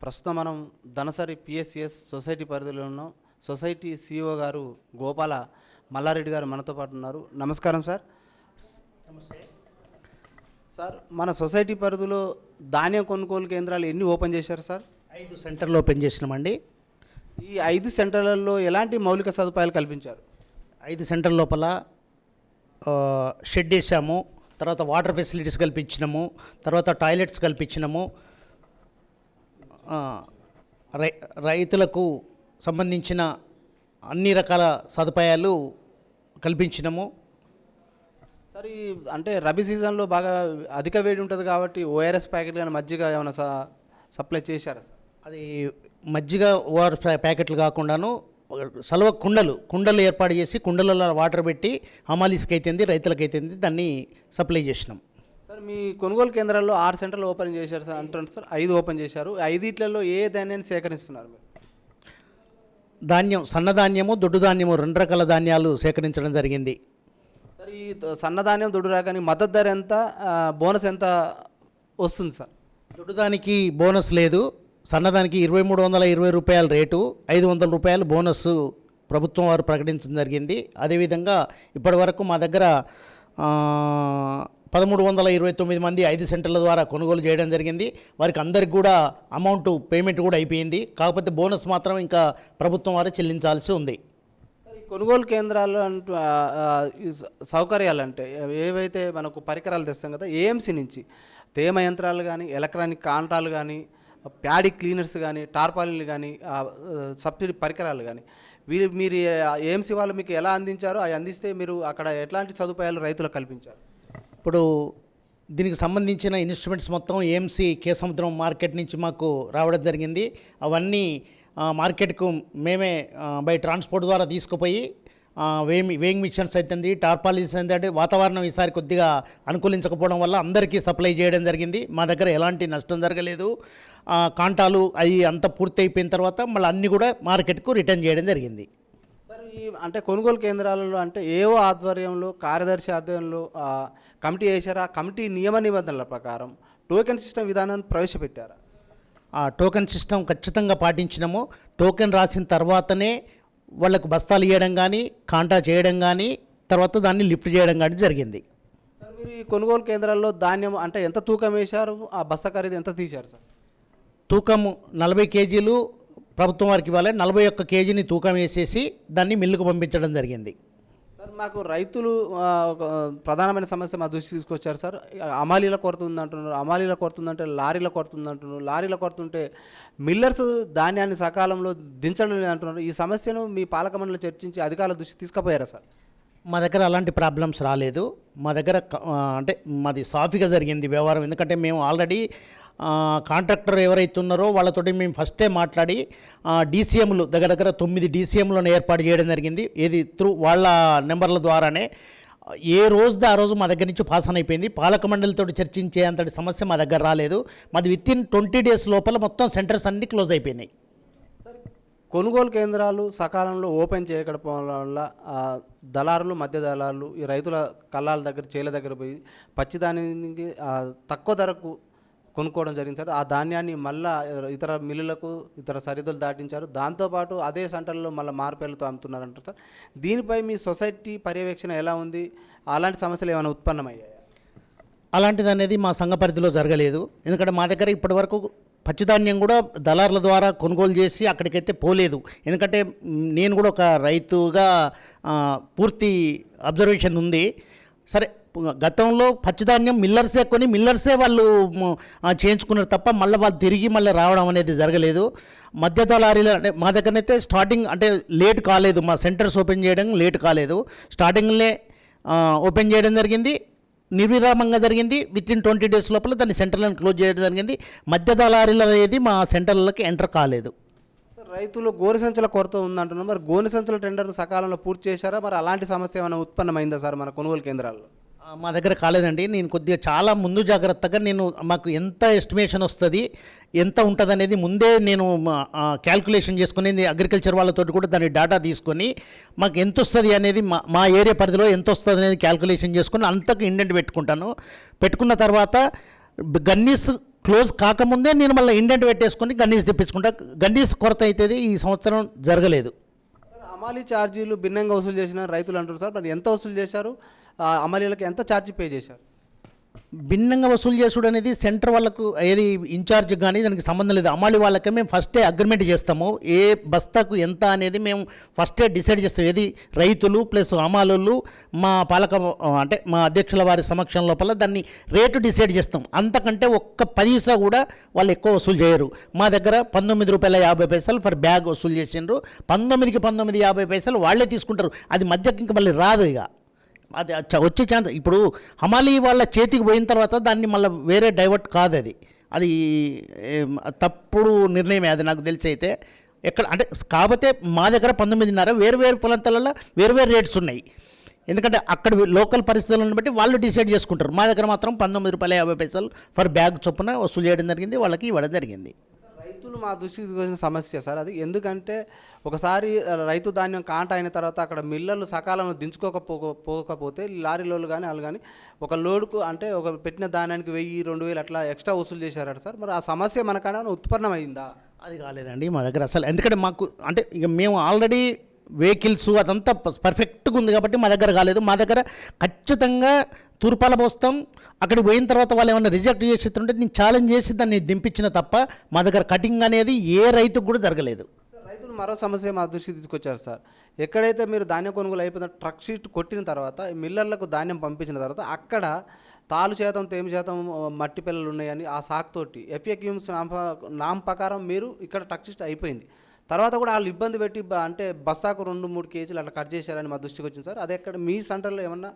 ప్రస్తుతం మనం Dhanasari PSCS society పరిధిలో ఉన్నాం. సొసైటీ సిఇఓ గారు గోపాల మల్లారెడ్డి గారు మనతో పాటు ఉన్నారు. నమస్కారం సార్. నమస్తే సార్, మన సొసైటీ పరిధిలో ధాన్యం కొనుగోలు కేంద్రాలు ఎన్ని ఓపెన్ చేశారు సార్? 5 సెంటర్లు ఓపెన్ చేసినామండి. ఈ 5 సెంటర్లలో ఎలాంటి మౌలిక సదుపాయాలు కల్పించారు? 5 సెంటర్ లోపల షెడ్ వేసాము, తర్వాత వాటర్ ఫెసిలిటీస్ కల్పించినాము, తర్వాత టాయిలెట్స్ కల్పించినాము, రైతులకు సంబంధించిన అన్ని రకాల సదుపాయాలు కల్పించినాము. సార్, ఈ అంటే రబీ సీజన్లో బాగా అధిక వేడి ఉంటుంది కాబట్టి ఓఆర్ఎస్ ప్యాకెట్ కానీ మజ్జిగ ఏమైనా సప్లై చేశారా సార్? అది మజ్జిగ ఓఆర్ ప్యాకెట్లు కాకుండాను సలవ కుండలు ఏర్పాటు చేసి కుండలలో వాటర్ పెట్టి హమాలీస్కి అయితేంది రైతులకైతేంది దాన్ని సప్లై చేసినాం. సార్, మీ కొనుగోలు కేంద్రాల్లో 6 సెంటర్లు ఓపెన్ చేశారు సార్ అంటున్నారు సార్. 5 ఓపెన్ చేశారు. 5 ఏ ధాన్యాన్ని సేకరిస్తున్నారు మీరు? ధాన్యం, సన్నధాన్యము, దొడ్డు ధాన్యము 2 రకాల ధాన్యాలు సేకరించడం జరిగింది. సార్, ఈ సన్నధాన్యం దొడ్డు రకానికి మద్దతు ధర ఎంత, బోనస్ ఎంత వస్తుంది సార్? దొడ్డుదానికి బోనస్ లేదు. సన్నదానికి 2320 రూపాయల రేటు, 500 రూపాయలు బోనస్ ప్రభుత్వం వారు ప్రకటించడం జరిగింది. అదేవిధంగా ఇప్పటి వరకు మా దగ్గర 1329 మంది 5 సెంటర్ల ద్వారా కొనుగోలు చేయడం జరిగింది. వారికి అందరికి కూడా పేమెంట్ కూడా అయిపోయింది. కాకపోతే బోనస్ మాత్రం ఇంకా ప్రభుత్వం వారు చెల్లించాల్సి ఉంది. సార్, ఈ కొనుగోలు కేంద్రాలు అంటూ సౌకర్యాలు అంటే ఏవైతే మనకు పరికరాలు తెస్తాం కదా, ఏఎంసీ నుంచి తేమ యంత్రాలు కానీ, ఎలక్ట్రానిక్ కాంటాలు కానీ, ప్యాడీ క్లీనర్స్ కానీ, టార్పాలిన్లు కానీ, సబ్సిడీ పరికరాలు కానీ మీరు ఏఎంసీ వాళ్ళు మీకు ఎలా అందించారో అవి అందిస్తే మీరు అక్కడ ఎట్లాంటి సదుపాయాలు రైతులకు కల్పించారు? ఇప్పుడు దీనికి సంబంధించిన ఇన్స్ట్రుమెంట్స్ మొత్తం ఏఎంసీ కేసముద్రం మార్కెట్ నుంచి మాకు రావడం జరిగింది. అవన్నీ మార్కెట్కు మేమే బై ట్రాన్స్పోర్ట్ ద్వారా తీసుకుపోయి వేయింగ్ మిషన్స్ అవుతుంది, టార్పాలిన్స్ అంటే వాతావరణం ఈసారి కొద్దిగా అనుకూలించకపోవడం వల్ల అందరికీ సప్లై చేయడం జరిగింది. మా దగ్గర ఎలాంటి నష్టం జరగలేదు. కాంటాలు అవి అంతా పూర్తి అయిపోయిన తర్వాత మళ్ళీ అన్నీ కూడా మార్కెట్కు రిటర్న్ చేయడం జరిగింది. సార్, ఈ అంటే కొనుగోలు కేంద్రాలలో అంటే ఏవో ఆధ్వర్యంలో కార్యదర్శి ఆధ్వర్యంలో కమిటీ వేశారా? కమిటీ నియమ నిబంధనల ప్రకారం టోకెన్ సిస్టమ్ విధానాన్ని ప్రవేశపెట్టారా? ఆ టోకెన్ సిస్టమ్ ఖచ్చితంగా పాటించినాము. టోకెన్ రాసిన తర్వాతనే వాళ్ళకు బస్తాలు ఇవ్వడం కానీ, కాంటా చేయడం కానీ, తర్వాత దాన్ని లిఫ్ట్ చేయడం కానీ జరిగింది. సార్, మీరు ఈ కొనుగోలు కేంద్రాల్లో ధాన్యం అంటే ఎంత తూకం వేశారు? ఆ బస్తా ఖరీదు ఎంత తీశారు సార్? తూకం 40 కేజీలు ప్రభుత్వం వారికి ఇవ్వాలి. 41 కేజీని తూకం వేసేసి దాన్ని మిల్లుకు పంపించడం జరిగింది. సార్, మాకు రైతులు ఒక ప్రధానమైన సమస్య మా దృష్టి తీసుకొచ్చారు సార్. అమాలీల కొరత ఉందంటున్నారు. అమాలీల కొరత ఉందంటే లారీల కొరత ఉందంటున్నారు. లారీల కొరత ఉంటే మిల్లర్స్ ధాన్యాన్ని సకాలంలో దించడం లేదంటున్నారు. ఈ సమస్యను మీ పాలక మండలిలో చర్చించి అధికారుల దృష్టి తీసుకుపోయారా సార్? మా దగ్గర అలాంటి ప్రాబ్లమ్స్ రాలేదు. మా దగ్గర అంటే మాది సాఫీగా జరిగింది వ్యవహారం. ఎందుకంటే మేము ఆల్రెడీ కాంట్రాక్టర్ ఎవరైతే ఉన్నారో వాళ్ళతోటి మేము ఫస్టే మాట్లాడి డీసీఎంలు దగ్గర 9 డీసీఎంలను ఏర్పాటు చేయడం జరిగింది. ఏది త్రూ వాళ్ళ నెంబర్ల ద్వారానే ఏ రోజుది ఆ రోజు మా దగ్గర నుంచి పాస్ అయిపోయింది. పాలక మండలితో చర్చించే అంతటి సమస్య మా దగ్గర రాలేదు. మాది వితిన్ 20 డేస్ లోపల మొత్తం సెంటర్స్ అన్నీ క్లోజ్ అయిపోయినాయి. కొనుగోలు కేంద్రాలు సకాలంలో ఓపెన్ చేయకపోవడం వల్ల దళారులు, మధ్య దళారులు ఈ రైతుల కళ్ళాల దగ్గర, చేల దగ్గర పోయి పచ్చిధాన్యానికి తక్కువ ధరకు కొనుక్కోవడం జరిగింది సార్. ఆ ధాన్యాన్ని మళ్ళీ ఇతర మిల్లులకు, ఇతర సరిహద్దులు దాటించారు. దాంతోపాటు అదే సెంటర్లో మళ్ళీ మార్పేర్లతో అమ్ముతున్నారంటారు సార్. దీనిపై మీ సొసైటీ పర్యవేక్షణ ఎలా ఉంది? అలాంటి సమస్యలు ఏమైనా ఉత్పన్నమయ్యాయా? అలాంటిది అనేది మా సంఘ పరిధిలో జరగలేదు. ఎందుకంటే మా దగ్గర ఇప్పటివరకు పచ్చిధాన్యం కూడా దళారుల ద్వారా కొనుగోలు చేసి అక్కడికైతే పోలేదు. ఎందుకంటే నేను కూడా ఒక రైతుగా పూర్తి అబ్జర్వేషన్ ఉంది. సరే, గతంలో పచ్చిధాన్యం మిల్లర్సే కొని మిల్లర్సే వాళ్ళు చేయించుకున్నారు తప్ప మళ్ళీ వాళ్ళు తిరిగి మళ్ళీ రావడం అనేది జరగలేదు. మధ్య దళారీలు అంటే మా దగ్గరనైతే స్టార్టింగ్ అంటే లేట్ కాలేదు. మా సెంటర్స్ ఓపెన్ చేయడం లేట్ కాలేదు. స్టార్టింగ్లే ఓపెన్ చేయడం జరిగింది, నిర్విరామంగా జరిగింది. వితిన్ 20 డేస్ లోపల దాన్ని సెంటర్లను క్లోజ్ చేయడం జరిగింది. మధ్య దళారీలు అనేది మా సెంటర్లకి ఎంటర్ కాలేదు. రైతులు గోనె సంచుల కొరత ఉందంటున్నారు. మరి గోనె సంచుల టెండర్ సకాలంలో పూర్తి చేశారా? మరి అలాంటి సమస్య ఏమైనా ఉత్పన్నమైందా సార్ మన కొనుగోలు కేంద్రాల్లో? మా దగ్గర కాలేదండి. నేను కొద్దిగా చాలా ముందు జాగ్రత్తగా మాకు ఎంత ఎస్టిమేషన్ వస్తుంది, ఎంత ఉంటుంది అనేది ముందే నేను క్యాల్కులేషన్ చేసుకుని అగ్రికల్చర్ వాళ్ళతో కూడా దాని డేటా తీసుకొని మాకు ఎంత వస్తుంది అనేది మా ఏరియా పరిధిలో ఎంత వస్తుంది అనేది క్యాల్కులేషన్ చేసుకొని అంతకు ఇండెంట్ పెట్టుకుంటాను. పెట్టుకున్న తర్వాత గన్నీస్ క్లోజ్ కాకముందే నేను మళ్ళీ ఇండెంట్ పెట్టేసుకొని గన్నీస్ తెప్పించుకుంటా. గన్నీస్ కొరత అయితే ఈ సంవత్సరం జరగలేదు. సార్ హమాలీ ఛార్జీలు భిన్నంగా వసూలు చేసిన రైతులు అంటారు సార్, మరి ఎంత వసూలు చేశారు? హమాలీలకు ఎంత ఛార్జీ పే చేశారు? భిన్నంగా వసూలు చేసుడు అనేది సెంటర్ వాళ్ళకు ఏది ఇన్ఛార్జ్ కానీ దానికి సంబంధం లేదు. అమ్మాలి వాళ్ళకే మేము ఫస్టే అగ్రిమెంట్ చేస్తాము. ఏ బస్తాకు ఎంత అనేది మేము ఫస్టే డిసైడ్ చేస్తాం. ఏది రైతులు ప్లస్ అమాలోళ్ళు మా అంటే మా అధ్యక్షుల వారి సమక్షం లోపల దాన్ని రేటు డిసైడ్ చేస్తాం. అంతకంటే ఒక్క 10 పైసా కూడా వాళ్ళు ఎక్కువ వసూలు చేయరు. మా దగ్గర ₹19.50 ఫర్ బ్యాగ్ వసూలు చేసిండ్రు. 19కి 19.50 వాళ్ళే తీసుకుంటారు. అది మధ్యకి ఇంకా మళ్ళీ రాదు. ఇక అది వచ్చే ఛాన్స్ ఇప్పుడు హమాలీ వాళ్ళ చేతికి పోయిన తర్వాత దాన్ని మళ్ళీ వేరే డైవర్ట్ కాదు. అది తప్పుడు నిర్ణయమే అది నాకు తెలిసి. అయితే ఎక్కడ అంటే కాకపోతే మా దగ్గర 19.5 వేరు ప్రాంతాలలో వేరు రేట్స్ ఉన్నాయి. ఎందుకంటే అక్కడ లోకల్ పరిస్థితులను బట్టి వాళ్ళు డిసైడ్ చేసుకుంటారు. మా దగ్గర మాత్రం ₹19.50 ఫర్ బ్యాగ్ చొప్పున వసూలు చేయడం జరిగింది, వాళ్ళకి ఇవ్వడం జరిగింది. రైతులు మా దృష్టికి వచ్చిన సమస్య సార్ అది. ఎందుకంటే ఒకసారి రైతు ధాన్యం కాంట అయిన తర్వాత అక్కడ మిల్లర్లు సకాలంలో దించుకోకపోతే లారీలోళ్ళు కానీ వాళ్ళు కానీ ఒక లోడుకు అంటే ఒక పెట్టిన ధాన్యానికి 1000-2000 అట్లా ఎక్స్ట్రా వసూలు చేశారట సార్. మరి ఆ సమస్య మనకన్నా ఉత్పన్నమైందా? అది కాలేదండి మా దగ్గర అసలు. ఎందుకంటే మాకు అంటే ఇక మేము ఆల్రెడీ వెహికల్స్ అదంతా పర్ఫెక్ట్గా ఉంది కాబట్టి మా దగ్గర కాలేదు. మా దగ్గర ఖచ్చితంగా తూర్పాల పోస్తాం. అక్కడికి పోయిన తర్వాత వాళ్ళు ఏమైనా రిజెక్ట్ చేస్తుంటే నేను ఛాలెంజ్ చేసి దాన్ని దింపించిన తప్ప మా దగ్గర కటింగ్ అనేది ఏ రైతుకు కూడా జరగలేదు. రైతులు మరో సమస్య మా దృష్టికి తీసుకొచ్చారు సార్. ఎక్కడైతే మీరు ధాన్యం కొనుగోలు అయిపోయిన ట్రక్ షీట్ కొట్టిన తర్వాత మిల్లర్లకు ధాన్యం పంపించిన తర్వాత అక్కడ తాలు శాతం తేమ శాతం మట్టి పిల్లలు ఉన్నాయని ఆ సాకుతోటి ఎఫ్ఏక్యూమ్స్ నామ్ ప్రకారం మీరు ఇక్కడ ట్రక్ షీట్ అయిపోయింది. తర్వాత కూడా వాళ్ళు ఇబ్బంది పెట్టి అంటే బస్తాకు 2-3 కేజీలు అట్లా కట్ చేశారని మా దృష్టికి వచ్చింది సార్. అది ఎక్కడ మీ సెంటర్లో ఏమన్నా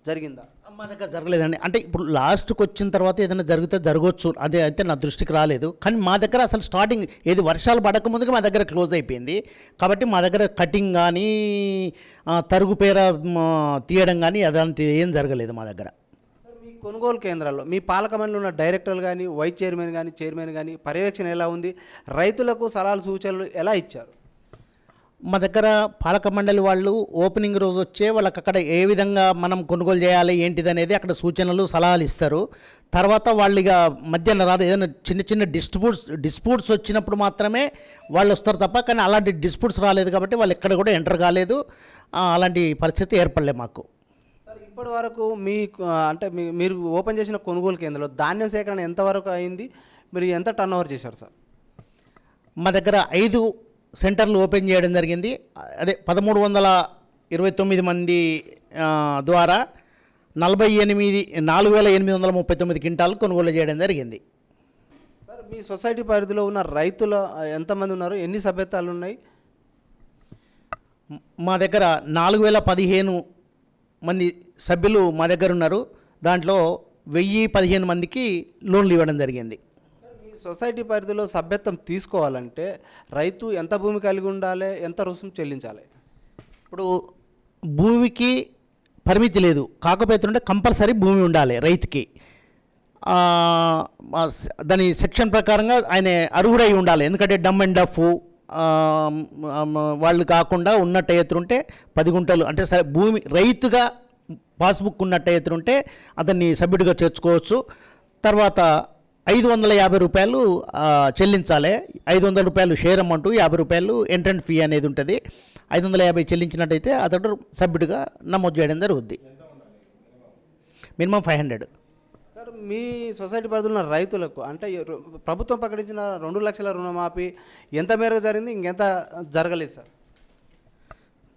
జరిగిందా? మా దగ్గర జరగలేదండి. అంటే ఇప్పుడు లాస్ట్కి వచ్చిన తర్వాత ఏదైనా జరిగితే జరగవచ్చు, అదే అయితే నా దృష్టికి రాలేదు. కానీ మా దగ్గర అసలు స్టార్టింగ్ ఏది వర్షాలు పడక ముందుగా మా దగ్గర క్లోజ్ అయిపోయింది. కాబట్టి మా దగ్గర కటింగ్ కానీ తరుగు పేర తీయడం కానీ అలాంటిది ఏం జరగలేదు మా దగ్గర. మీ కొనుగోలు కేంద్రాల్లో మీ పాలక మండలిలో ఉన్న డైరెక్టర్లు కానీ వైస్ చైర్మన్ కానీ పర్యవేక్షణ ఎలా ఉంది? రైతులకు సలహాలు సూచనలు ఎలా ఇచ్చారు? మా దగ్గర పాలక మండలి వాళ్ళు ఓపెనింగ్ రోజు వచ్చే వాళ్ళకి అక్కడ ఏ విధంగా మనం కొనుగోలు చేయాలి ఏంటిది అనేది అక్కడ సూచనలు సలహాలు ఇస్తారు. తర్వాత వాళ్ళు ఇక మధ్యాహ్నం రాదు. ఏదైనా చిన్న డిస్ప్యూట్స్ వచ్చినప్పుడు మాత్రమే వాళ్ళు వస్తారు తప్ప, కానీ అలాంటి డిస్ప్యూట్స్ రాలేదు కాబట్టి వాళ్ళు ఎక్కడ కూడా ఎంటర్ కాలేదు. అలాంటి పరిస్థితి ఏర్పడలే మాకు. సార్ ఇప్పటి వరకు మీ అంటే మీరు ఓపెన్ చేసిన కొనుగోలు కేంద్రంలో ధాన్యం సేకరణ ఎంతవరకు అయింది? మీరు ఎంత టర్న్ ఓవర్ చేశారు సార్? మా దగ్గర 5 సెంటర్లు ఓపెన్ చేయడం జరిగింది. అదే 1329 మంది ద్వారా 4,839 క్వింటాలు కొనుగోలు చేయడం జరిగింది. సార్ మీ సొసైటీ పరిధిలో ఉన్న రైతులు ఎంతమంది ఉన్నారు? ఎన్ని సభ్యత్వాలు ఉన్నాయి? మా దగ్గర 4,015 మంది సభ్యులు మా దగ్గర ఉన్నారు. దాంట్లో 1,015 మందికి లోన్లు ఇవ్వడం జరిగింది. సొసైటీ పరిధిలో సభ్యత్వం తీసుకోవాలంటే రైతు ఎంత భూమి కలిగి ఉండాలి, ఎంత రుసుము చెల్లించాలి? ఇప్పుడు భూమికి పరిమితి లేదు, కాకపోతే కంపల్సరీ భూమి ఉండాలి రైతుకి. దాని సెక్షన్ ప్రకారంగా ఆయన అర్హుడై ఉండాలి. ఎందుకంటే డమ్ అండ్ డఫ్ వాళ్ళు కాకుండా ఉన్నట్టు ఎత్తుంటే 10 గుంటలు అంటే సరే భూమి రైతుగా పాస్బుక్ ఉన్నట్టు ఎత్తుంటే అతన్ని సభ్యుడిగా చేర్చుకోవచ్చు. తర్వాత ₹550 చెల్లించాలి. ₹500 షేర్ అమౌంట్, ₹50 ఎంట్రన్స్ ఫీ అనేది ఉంటుంది. 550 చెల్లించినట్టయితే అతడు సభ్యుడిగా నమోదు చేయడం జరుగుద్ది. మినిమం 500. సార్ మీ సొసైటీ పరిధిలో ఉన్న రైతులకు అంటే ప్రభుత్వం ప్రకటించిన 2 లక్షల రుణమాఫీ ఎంత మేరకు జరిగింది, ఇంకెంత జరగలేదు సార్?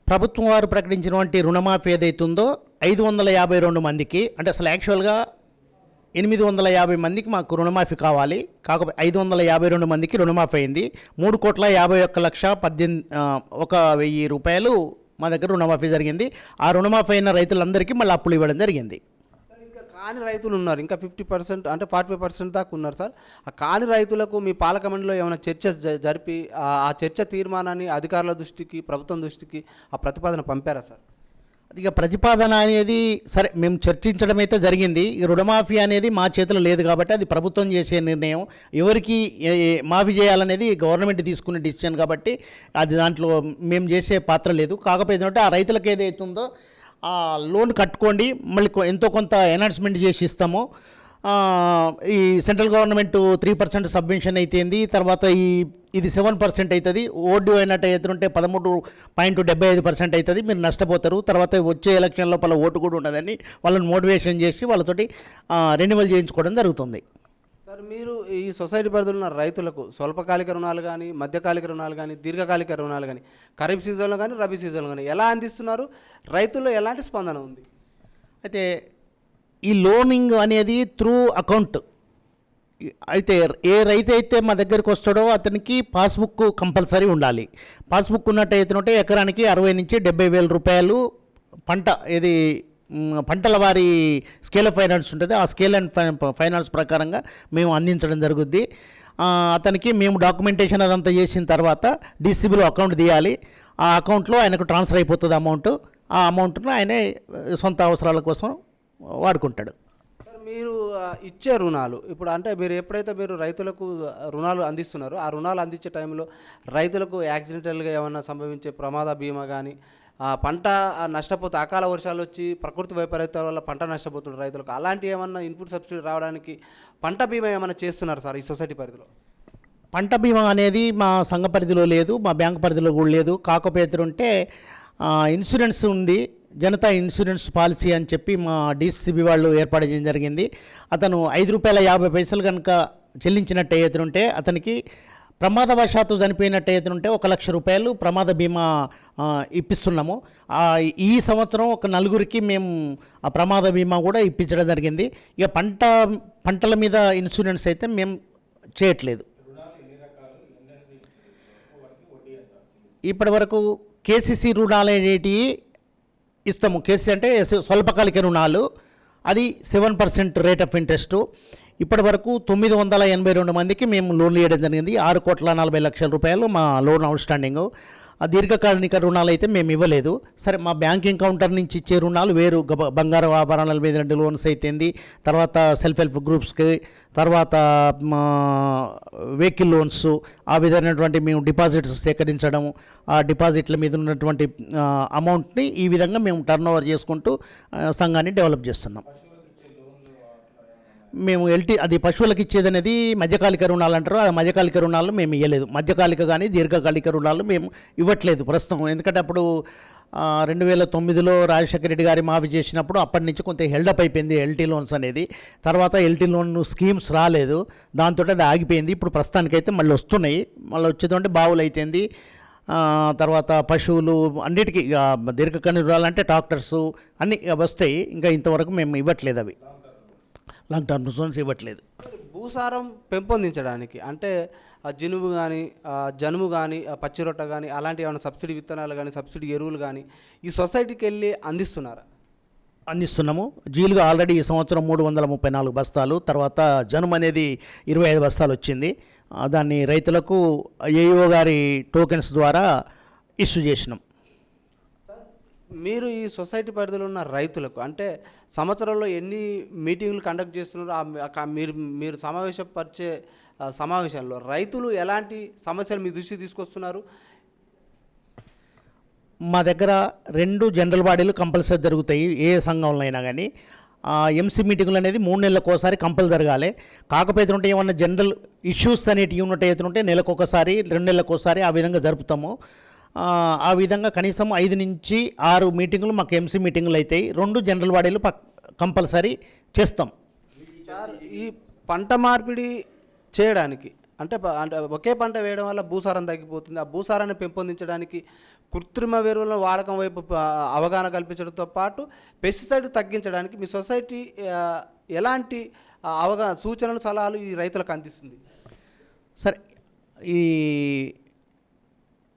ప్రభుత్వం వారు ప్రకటించినటువంటి రుణమాఫీ ఏదైతుందో 552 మందికి అంటే అసలు యాక్చువల్గా 850 మందికి మాకు రుణమాఫీ కావాలి. కాకపోతే 552 మందికి రుణమాఫీ అయింది. ₹3,51,18,1,000 మా దగ్గర రుణమాఫీ జరిగింది. ఆ రుణమాఫీ అయిన రైతులందరికీ మళ్ళీ అప్పులు ఇవ్వడం జరిగింది. ఇంకా కాని రైతులు ఉన్నారు, ఇంకా 50% అంటే 45% దాకా ఉన్నారు సార్. ఆ కాని రైతులకు మీ పాలక మండలిలో ఏమైనా చర్చ జరిపి ఆ చర్చ తీర్మానాన్ని అధికారుల దృష్టికి ప్రభుత్వం దృష్టికి ఆ ప్రతిపాదన పంపారా సార్? ఇక ప్రతిపాదన అనేది సరే మేము చర్చించడం అయితే జరిగింది. ఈ రుణమాఫీ అనేది మా చేతిలో లేదు కాబట్టి అది ప్రభుత్వం చేసే నిర్ణయం. ఎవరికి మాఫీ చేయాలనేది గవర్నమెంట్ తీసుకునే డిసిషన్ కాబట్టి అది దాంట్లో మేము చేసే పాత్ర లేదు. కాకపోతే ఏంటంటే ఆ రైతులకు ఏదైతుందో ఆ లోన్ కట్టుకోండి, మళ్ళీ ఎంతో కొంత ఎనౌన్స్మెంట్ చేసి ఇస్తాము. ఈ సెంట్రల్ గవర్నమెంట్ 3% సబ్వెన్షన్ అయితేంది, తర్వాత ఇది 7% అవుతుంది. ఓడి అయినట్టు అవుతుంటే 13.75% అవుతుంది, మీరు నష్టపోతారు. తర్వాత వచ్చే ఎలక్షన్ లోపల ఓటు కూడా ఉండదని వాళ్ళని మోటివేషన్ చేసి వాళ్ళతోటి రెన్యువల్ చేయించుకోవడం జరుగుతుంది. సార్, మీరు ఈ సొసైటీ పరిధిలో ఉన్న రైతులకు స్వల్పకాలిక రుణాలు కానీ, మధ్యకాలిక రుణాలు కానీ, దీర్ఘకాలిక రుణాలు కానీ, ఖరీఫ్ సీజన్లో కానీ, రబీ సీజన్లో కానీ ఎలా అందిస్తున్నారు? రైతుల్లో ఎలాంటి స్పందన ఉంది? అయితే ఈ లోనింగ్ అనేది త్రూ అకౌంట్. అయితే ఏ రైతు అయితే మా దగ్గరికి వస్తాడో అతనికి పాస్బుక్ కంపల్సరీ ఉండాలి. పాస్బుక్ ఉన్నట్టయితే ఎకరానికి 60 నుంచి 70 వేల రూపాయలు పంట ఇది పంటల వారి స్కేల్ ఆఫ్ ఫైనాన్స్ ఉంటుంది. ఆ స్కేల్ అండ్ ఫైనాన్స్ ప్రకారంగా మేము అందించడం జరుగుద్ది. అతనికి మేము డాక్యుమెంటేషన్ అదంతా చేసిన తర్వాత డీసీబీలో అకౌంట్ తీయాలి. ఆ అకౌంట్లో ఆయనకు ట్రాన్స్ఫర్ అయిపోతుంది అమౌంట్. ఆ అమౌంట్ను ఆయనే సొంత అవసరాల కోసం వాడుకుంటాడు. సార్, మీరు ఇచ్చే రుణాలు ఇప్పుడు అంటే మీరు ఎప్పుడైతే మీరు రైతులకు రుణాలు అందిస్తున్నారో ఆ రుణాలు అందించే టైంలో రైతులకు యాక్సిడెంటల్గా ఏమన్నా సంభవించే ప్రమాద బీమా కానీ, పంట నష్టపోతే అకాల వర్షాలు వచ్చి ప్రకృతి వైపరీత్యాల వల్ల పంట నష్టపోతున్నారు రైతులకు, అలాంటి ఏమన్నా ఇన్పుట్ సబ్సిడీ రావడానికి పంట బీమా ఏమన్నా చేస్తున్నారు సార్ ఈ సొసైటీ పరిధిలో? పంట బీమా అనేది మా సంఘ పరిధిలో లేదు, మా బ్యాంక్ పరిధిలో కూడా లేదు. కాకపోతే ఉంటే ఇన్సూరెన్స్ ఉంది, జనతా ఇన్సూరెన్స్ పాలసీ అని చెప్పి మా డీసీబీ వాళ్ళు ఏర్పాటు చేయడం జరిగింది. అతను ₹5.50 కనుక చెల్లించినట్టు ఉంటే అతనికి ప్రమాదవశాత్తు చనిపోయినట్టు ఉంటే ₹1,00,000 ప్రమాద బీమా ఇప్పిస్తున్నాము. ఈ సంవత్సరం ఒక 4గురికి మేము ఆ ప్రమాద బీమా కూడా ఇప్పించడం జరిగింది. ఇక పంటల మీద ఇన్సూరెన్స్ అయితే మేము చేయట్లేదు. ఇప్పటి వరకు కేసీసీ రుణాలు అనేటివి ఇస్తాము. కేసీ అంటే స్వల్పకాలిక రుణాలు, అది 7% రేట్ ఆఫ్ ఇంట్రెస్ట్. ఇప్పటి వరకు 982 మందికి మేము లోన్లు ఇవ్వడం జరిగింది. 6,40,00,000 రూపాయలు మా లోన్ అవుట్ స్టాండింగ్. ఆ దీర్ఘకాలిక రుణాలు అయితే మేము ఇవ్వలేదు. సరే, మా బ్యాంకింగ్ కౌంటర్ నుంచి ఇచ్చే రుణాలు వేరు, బంగారు ఆభరణాల మీద 2 లోన్స్ అయితేంది, తర్వాత సెల్ఫ్ హెల్ప్ గ్రూప్స్కి, తర్వాత వెహికల్ లోన్స్, ఆ విధమైనటువంటి మేము డిపాజిట్స్ సేకరించడం, ఆ డిపాజిట్ల మీద ఉన్నటువంటి అమౌంట్ని ఈ విధంగా మేము టర్న్ ఓవర్ చేసుకుంటూ సంఘాన్ని డెవలప్ చేస్తున్నాం. మేము అది పశువులకు ఇచ్చేది అనేది మధ్యకాలిక రుణాలు అంటారు. ఆ మధ్యకాలిక రుణాలు మేము ఇవ్వలేదు. మధ్యకాలిక కానీ దీర్ఘకాలిక రుణాలు మేము ఇవ్వట్లేదు ప్రస్తుతం. ఎందుకంటే అప్పుడు 2009లో రాజశేఖర రెడ్డి గారి మాఫీ చేసినప్పుడు అప్పటి నుంచి కొంత హెల్డప్ అయిపోయింది ఎల్టీ లోన్స్ అనేది. తర్వాత ఎల్టీ లోన్ స్కీమ్స్ రాలేదు, దాంతో అది ఆగిపోయింది. ఇప్పుడు ప్రస్తుతానికైతే మళ్ళీ వస్తున్నాయి. మళ్ళీ వచ్చేదంటే బావులు అయితేంది, తర్వాత పశువులు అన్నిటికీ దీర్ఘకాలిక రుణాలు అంటే ట్రాక్టర్సు అన్నీ వస్తాయి. ఇంకా ఇంతవరకు మేము ఇవ్వట్లేదు, అవి లాంగ్ టర్మ్ ఇన్సూరెన్స్ ఇవ్వట్లేదు. భూసారం పెంపొందించడానికి అంటే జనుము కానీ పచ్చిరొట్ట కానీ అలాంటి ఏమైనా సబ్సిడీ విత్తనాలు కానీ సబ్సిడీ ఎరువులు కానీ ఈ సొసైటీకి వెళ్ళి అందిస్తున్నారా? అందిస్తున్నాము. జీలుగా ఆల్రెడీ ఈ సంవత్సరం 334 బస్తాలు, తర్వాత జనుము అనేది 25 బస్తాలు వచ్చింది. దాన్ని రైతులకు ఏఈఓ గారి టోకెన్స్ ద్వారా ఇష్యూ చేసినాం. మీరు ఈ సొసైటీ పరిధిలో ఉన్న రైతులకు అంటే సంవత్సరంలో ఎన్ని మీటింగ్లు కండక్ట్ చేస్తున్నారో మీరు సమావేశపరిచే సమావేశాల్లో రైతులు ఎలాంటి సమస్యలు మీ దృష్టికి తీసుకొస్తున్నారు? మా దగ్గర 2 జనరల్ బాడీలు కంపల్సరీ జరుగుతాయి ఏ సంఘంలో అయినా కానీ. ఎంసీ మీటింగులు అనేది 3 నెలలకు ఒకసారి కంపల్ జరగాలి. కాకపోతే ఉంటే ఏమన్నా జనరల్ ఇష్యూస్ అనేటివి ఉన్నట్టు నెలకు ఒకసారి 2 నెలలకు ఒకసారి ఆ విధంగా జరుపుతాము. ఆ విధంగా కనీసం 5 నుంచి 6 మీటింగులు మాకు ఎంసీ మీటింగులు అవుతాయి. 2 జనరల్ బాడీలు కంపల్సరీ చేస్తాం. సార్, ఈ పంట మార్పిడి చేయడానికి అంటే ఒకే పంట వేయడం వల్ల భూసారం తగ్గిపోతుంది. ఆ భూసారాన్ని పెంపొందించడానికి కృత్రిమ ఎరువుల వాడకం వైపు అవగాహన కల్పించడంతో పాటు పెస్టిసైడ్ తగ్గించడానికి మీ సొసైటీ ఎలాంటి సూచనలు సలహాలు ఈ రైతులకు అందిస్తుంది? సరే,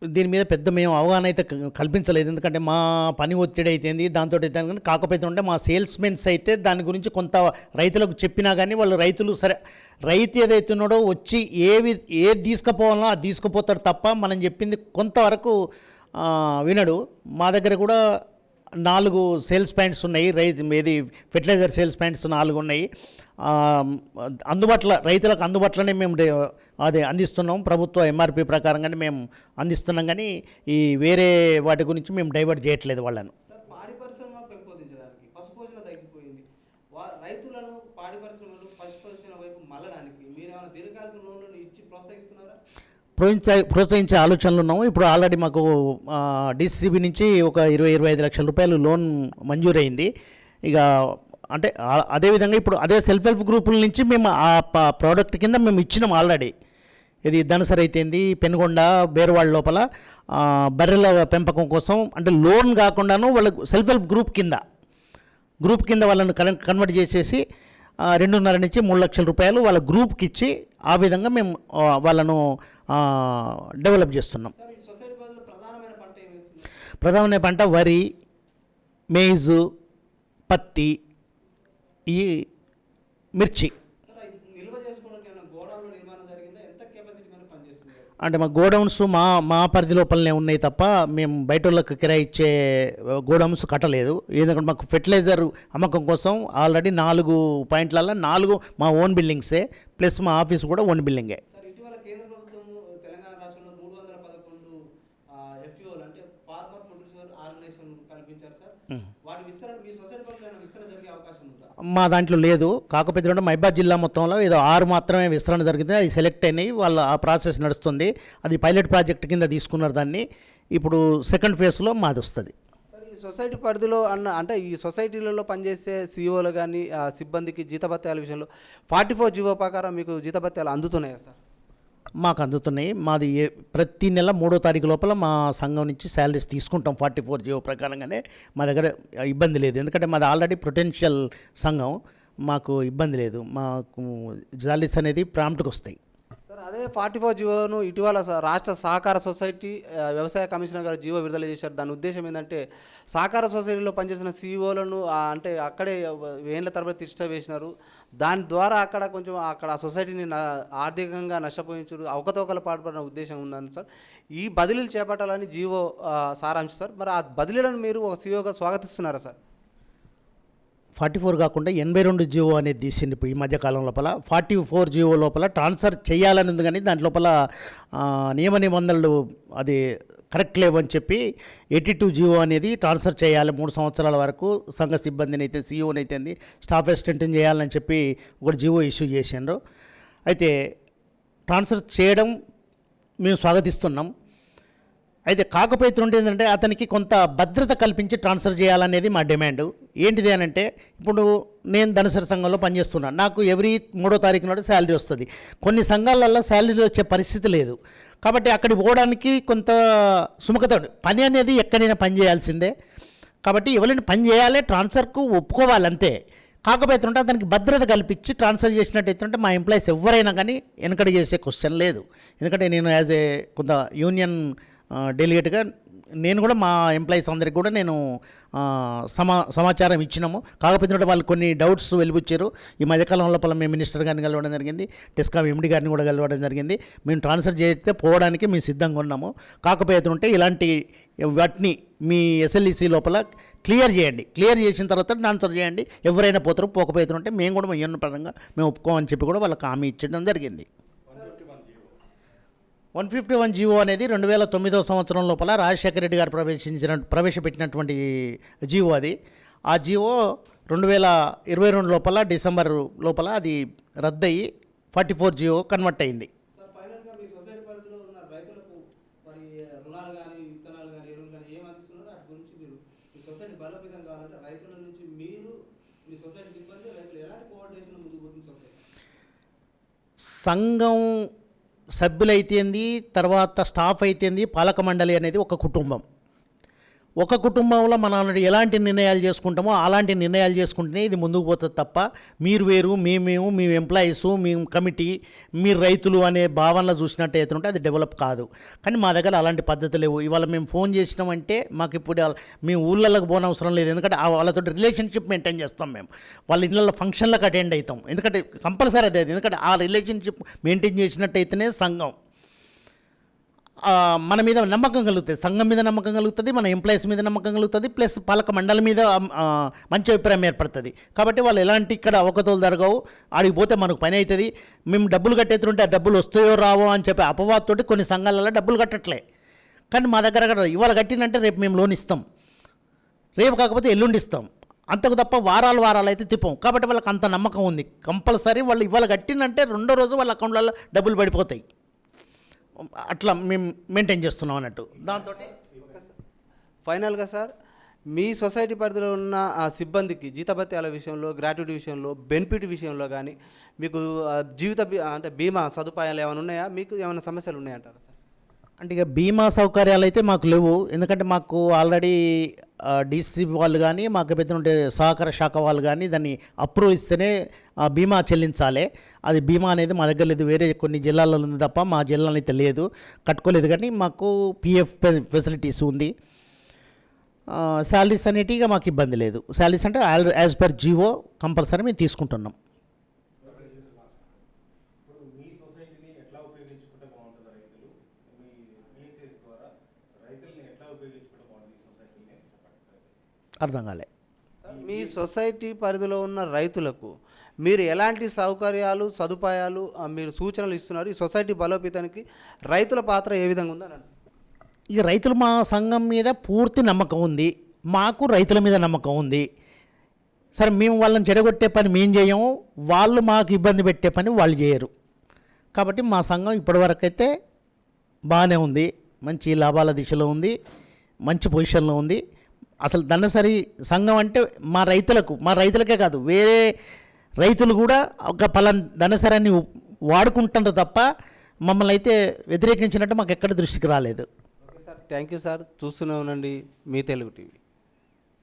దీని మీద పెద్ద మేము అవగాహన అయితే కల్పించలేదు. ఎందుకంటే మా పని ఒత్తిడి అయితేంది, దాంతో అయితే కాకపోతే ఉంటే మా సేల్స్మెన్స్ అయితే దాని గురించి కొంత రైతులకు చెప్పినా కానీ రైతులు సరే రైతు ఏదైతున్నాడో వచ్చి ఏది తీసుకుపోవాలనో అది తీసుకుపోతాడు తప్ప మనం చెప్పింది కొంతవరకు వినడు. మా దగ్గర కూడా 4 సేల్స్ పాయింట్స్ ఉన్నాయి. ఏది ఫెర్టిలైజర్ సేల్స్ పాయింట్స్ 4 ఉన్నాయి. రైతులకు అందుబాటులోనే మేము అదే అందిస్తున్నాం. ప్రభుత్వ ఎంఆర్పి ప్రకారంగానే మేము అందిస్తున్నాం, కానీ ఈ వేరే వాటి గురించి మేము డైవర్ట్ చేయట్లేదు వాళ్ళను. పాడి పరిశ్రమ పెంపొందించడానికి పశుపోషణ తగ్గిపోయింది, రైతులను పాడి పరిశ్రమలు ప్రోత్సహించే ఆలోచనలు ఉన్నాము. ఇప్పుడు ఆల్రెడీ మాకు డిసిసిబి నుంచి ఒక 20-25 లక్షల రూపాయలు లోన్ మంజూరైంది. ఇక అంటే అదేవిధంగా ఇప్పుడు అదే సెల్ఫ్ హెల్ప్ గ్రూపుల నుంచి మేము ఆ ప్రోడక్ట్ కింద మేము ఇచ్చినాం ఆల్రెడీ. ఇది ధనసరి అయితేంది, పెనుగొండ, బేరవాళ్ళ లోపల బర్రెల పెంపకం కోసం అంటే లోన్ కాకుండాను వాళ్ళకు సెల్ఫ్ హెల్ప్ గ్రూప్ కింద వాళ్ళని కన్వర్ట్ చేసేసి 2.5 నుంచి 3 లక్షల రూపాయలు వాళ్ళ గ్రూప్కి ఇచ్చి ఆ విధంగా మేము వాళ్ళను డెవలప్ చేస్తున్నాం. ప్రధానమైన పంట వరి, మేజ్, పత్తి, ఈ మిర్చి. అంటే మా గోడౌన్స్ మా పరిధి లోపలనే ఉన్నాయి తప్ప మేము బయట వాళ్ళకి కిరాయి ఇచ్చే గోడౌన్స్ కట్టలేదు. ఎందుకంటే మాకు ఫెర్టిలైజర్ అమ్మకం కోసం ఆల్రెడీ 4 పాయింట్లలో 4 మా ఓన్ బిల్డింగ్సే, ప్లస్ మా ఆఫీస్ కూడా ఓన్ బిల్డింగే. ఇటీవల కేంద్ర ప్రభుత్వం తెలంగాణ రాష్ట్రంలో 311 ఎఫ్పిఓలు అంటే ఫార్మర్ ప్రొడ్యూసర్ ఆర్గనైజేషన్ కల్పించారు సార్. వాటి విస్తరణ మీ సొసైటీ పట్ల విస్తరణ జరిగే అవకాశం ఉందా? మా దాంట్లో లేదు. కాకపోతే మహబూబాబాద్ జిల్లా మొత్తంలో ఏదో 6 మాత్రమే విస్తరణ జరిగింది. అది సెలెక్ట్ అయినాయి, వాళ్ళ ఆ ప్రాసెస్ నడుస్తుంది. అది పైలట్ ప్రాజెక్ట్ కింద తీసుకున్నారు దాన్ని. ఇప్పుడు సెకండ్ ఫేజ్లో మాది వస్తుంది. ఈ సొసైటీ పరిధిలో అంటే ఈ సొసైటీలలో పనిచేసే సీఈఓలు కానీ సిబ్బందికి జీతభత్యాల విషయంలో 44 జీవో ప్రకారం మీకు జీతభత్యాలు అందుతున్నాయా సార్? మాకు అందుతున్నాయి. మాది ప్రతి నెల 3వ తారీఖు లోపల మా సంఘం నుంచి శాలరీస్ తీసుకుంటాం 44 జీవో ప్రకారంగానే. మా దగ్గర ఇబ్బంది లేదు, ఎందుకంటే మాది ఆల్రెడీ పొటెన్షియల్ సంఘం, మాకు ఇబ్బంది లేదు. మాకు శాలరీస్ అనేది ప్రాంప్ట్గా వస్తాయి సార్. అదే 44 జీవోను ఇటీవల రాష్ట్ర సహకార సొసైటీ వ్యవసాయ కమిషనర్ గారు జీవో విడుదల చేశారు. దాని ఉద్దేశం ఏంటంటే సహకార సొసైటీలో పనిచేసిన సీఈఓలను అంటే అక్కడే వేళ్ల తరబడి తిష్ట వేసినారు. దాని ద్వారా అక్కడ ఆ సొసైటీని ఆర్థికంగా నష్టపోయించారు, అవకతవకలు పాల్పడిన ఉద్దేశం ఉందని సార్. ఈ బదిలీలు చేపట్టాలని జీవో సారాంశం సార్. మరి ఆ బదిలీలను మీరు ఒక సీఈఓగా స్వాగతిస్తున్నారా సార్? 44 కాకుండా 82 జీవో అనేది తీసింది ఇప్పుడు ఈ మధ్యకాలం లోపల. 44 జీవో లోపల ట్రాన్స్ఫర్ చేయాలని ఉంది, కానీ దాంట్ లోపల నియమ నిబంధనలు అది కరెక్ట్ లేవని చెప్పి 82 జీవో అనేది ట్రాన్స్ఫర్ చేయాలి 3 సంవత్సరాల వరకు. సంఘ సిబ్బందిని అయితే సీఈఓని అయితే స్టాఫ్ అసిస్టెంట్ని చేయాలని చెప్పి ఒక జీవో ఇష్యూ చేసిండ్రు. అయితే ట్రాన్స్ఫర్ చేయడం మేము స్వాగతిస్తున్నాం. అయితే కాకపోతే ఏంటంటే అతనికి కొంత భద్రత కల్పించి ట్రాన్స్ఫర్ చేయాలనేది మా డిమాండ్. ఏంటిది అని అంటే, ఇప్పుడు నేను ధనసరి సంఘంలో పనిచేస్తున్నాను, నాకు ఎవ్రీ 3వ తారీఖు నాడు శాలరీ వస్తుంది. కొన్ని సంఘాలలో శాలరీ వచ్చే పరిస్థితి లేదు, కాబట్టి అక్కడికి పోవడానికి కొంత సుముఖత. పని అనేది ఎక్కడైనా పని చేయాల్సిందే, కాబట్టి ఎవరైనా పని చేయాలి, ట్రాన్స్ఫర్కు ఒప్పుకోవాలి అంతే. కాకపోతే అతనికి భద్రత కల్పించి ట్రాన్స్ఫర్ చేసినట్టయితే మా ఎంప్లాయీస్ ఎవరైనా కానీ వెనకడ చేసే క్వశ్చన్ లేదు. ఎందుకంటే నేను యాజ్ ఏ కొంత యూనియన్ డెలిగేట్గా నేను కూడా మా ఎంప్లాయీస్ అందరికి కూడా నేను సమాచారం ఇచ్చినాము. కాకపోతే వాళ్ళు కొన్ని డౌట్స్ వెలిబుచ్చారు. ఈ మధ్యకాలం లోపల మేము మినిస్టర్ గారిని కలవడం జరిగింది, టెస్కామ్ ఎండి గారిని కూడా కలవడం జరిగింది. మేము ట్రాన్స్ఫర్ చేస్తే పోవడానికి మేము సిద్ధంగా ఉన్నాము. కాకపోతే ఇలాంటి వాటిని మీ ఎస్ఎల్ఈసి లోపల క్లియర్ చేయండి. క్లియర్ చేసిన తర్వాత ట్రాన్స్ఫర్ చేయండి. ఎవరైనా పోతారు, పోకపోతే మేము కూడా యూనియన్ పరంగా మేము ఒప్పుకోమని చెప్పి కూడా వాళ్ళకి హామీ ఇచ్చడం జరిగింది. 151 జీవో అనేది 2009వ సంవత్సరం లోపల రాజశేఖర రెడ్డి గారు ప్రవేశపెట్టినటువంటి జీవో అది. ఆ జీవో 2022 లోపల డిసెంబర్ లోపల అది రద్దయి 44 జీవో కన్వర్ట్ అయింది. సంఘం సభ్యులైతేంది, తర్వాత స్టాఫ్ అయితేంది, పాలక మండలి అనేది ఒక కుటుంబం. ఒక కుటుంబంలో మనం ఎలాంటి నిర్ణయాలు చేసుకుంటామో అలాంటి నిర్ణయాలు చేసుకుంటేనే ఇది ముందుకు పోతుంది తప్ప మీరు వేరు, మేము మీ ఎంప్లాయీసు, మేము కమిటీ, మీరు రైతులు అనే భావనలో చూసినట్టు ఉంటే అది డెవలప్ కాదు. కానీ మా దగ్గర అలాంటి పద్ధతి లేవు. ఇవాళ మేము ఫోన్ చేసినామంటే మాకు ఇప్పుడు మేము ఊళ్ళకి పోనవసరం లేదు, ఎందుకంటే వాళ్ళతో రిలేషన్షిప్ మెయింటైన్ చేస్తాం. మేము వాళ్ళ ఇళ్ళల్లో ఫంక్షన్లకు అటెండ్ అవుతాం, ఎందుకంటే కంపల్సరీ అదే. ఎందుకంటే ఆ రిలేషన్షిప్ మెయింటైన్ చేసినట్టయితేనే సంఘం మన మీద నమ్మకం కలుగుతుంది, సంఘం మీద నమ్మకం కలుగుతుంది, మన ఎంప్లాయీస్ మీద నమ్మకం కలుగుతుంది, ప్లస్ పాలక మండలి మీద మంచి అభిప్రాయం ఏర్పడుతుంది. కాబట్టి వాళ్ళు ఎలాంటి ఇక్కడ అవకతవకలు జరగవు. ఆడికి పోతే మనకు పని అవుతుంది. మేము డబ్బులు కట్టేస్తుంటే ఆ డబ్బులు వస్తాయో రావో అని చెప్పి అపవాదంతో కొన్ని సంఘాలలో డబ్బులు కట్టట్లే. కానీ మా దగ్గర ఇవాళ కట్టినంటే రేపు మేము లోన్ ఇస్తాం, రేపు కాకపోతే ఎల్లుండి ఇస్తాం, అంతకు తప్ప వారాలు అయితే తిప్పం. కాబట్టి వాళ్ళకి అంత నమ్మకం ఉంది. కంపల్సరీ వాళ్ళు ఇవాళ కట్టినంటే రెండో రోజు వాళ్ళ అకౌంట్లలో డబ్బులు పడిపోతాయి. అట్లా మేము మెయింటైన్ చేస్తున్నాం అన్నట్టు. దాంతో ఫైనల్గా సార్, మీ సొసైటీ పరిధిలో ఉన్న ఆ సిబ్బందికి జీతభత్యాల విషయంలో, గ్రాట్యుటీ విషయంలో, బెనిఫిట్ విషయంలో కానీ మీకు అంటే బీమా సదుపాయాలు ఏమైనా ఉన్నాయా? మీకు ఏమైనా సమస్యలు ఉన్నాయంటారా సార్? అంటే ఇక బీమా సౌకర్యాలు అయితే మాకు లేవు. ఎందుకంటే మాకు ఆల్రెడీ డీసీ వాళ్ళు కానీ మాకు పెద్ద సహకార శాఖ వాళ్ళు కానీ దాన్ని అప్రూవ్ ఇస్తేనే ఆ బీమా చెల్లించాలి. అది బీమా అనేది మా దగ్గర లేదు, వేరే కొన్ని జిల్లాలలో ఉంది తప్ప మా జిల్లాలో అయితే లేదు, కట్టుకోలేదు. కానీ మాకు పిఎఫ్ ఫెసిలిటీస్ ఉంది. శాలరీస్ అనేటిగా మాకు ఇబ్బంది లేదు. శాలరీస్ అంటే యాజ్ పర్ జియో కంపల్సరీ మేము తీసుకుంటున్నాం. అర్థం కాలే. మీ సొసైటీ పరిధిలో ఉన్న రైతులకు మీరు ఎలాంటి సౌకర్యాలు, సదుపాయాలు మీరు సూచనలు ఇస్తున్నారు? ఈ సొసైటీ బలోపేతానికి రైతుల పాత్ర ఏ విధంగా ఉందని అంటున్నారు? ఇక రైతులు మా సంఘం మీద పూర్తి నమ్మకం ఉంది, మాకు రైతుల మీద నమ్మకం ఉంది. సరే, మేము వాళ్ళని చెడగొట్టే పని మేము చేయము, వాళ్ళు మాకు ఇబ్బంది పెట్టే పని వాళ్ళు చేయరు. కాబట్టి మా సంఘం ఇప్పటివరకు అయితే బాగానే ఉంది, మంచి లాభాల దిశలో ఉంది, మంచి పొజిషన్లో ఉంది. అసలు దన్నసరి సంఘం అంటే మా రైతులకే కాదు, వేరే రైతులు కూడా ఒక పలానా దనసరాన్ని వాడుకుంటున్నారు తప్ప మమ్మల్ని అయితే వ్యతిరేకించినట్టు మాకు ఎక్కడ దృష్టికి రాలేదు. Okay sir, thank you sir. చూస్తూనే ఉండండి మీ తెలుగు టీవీ.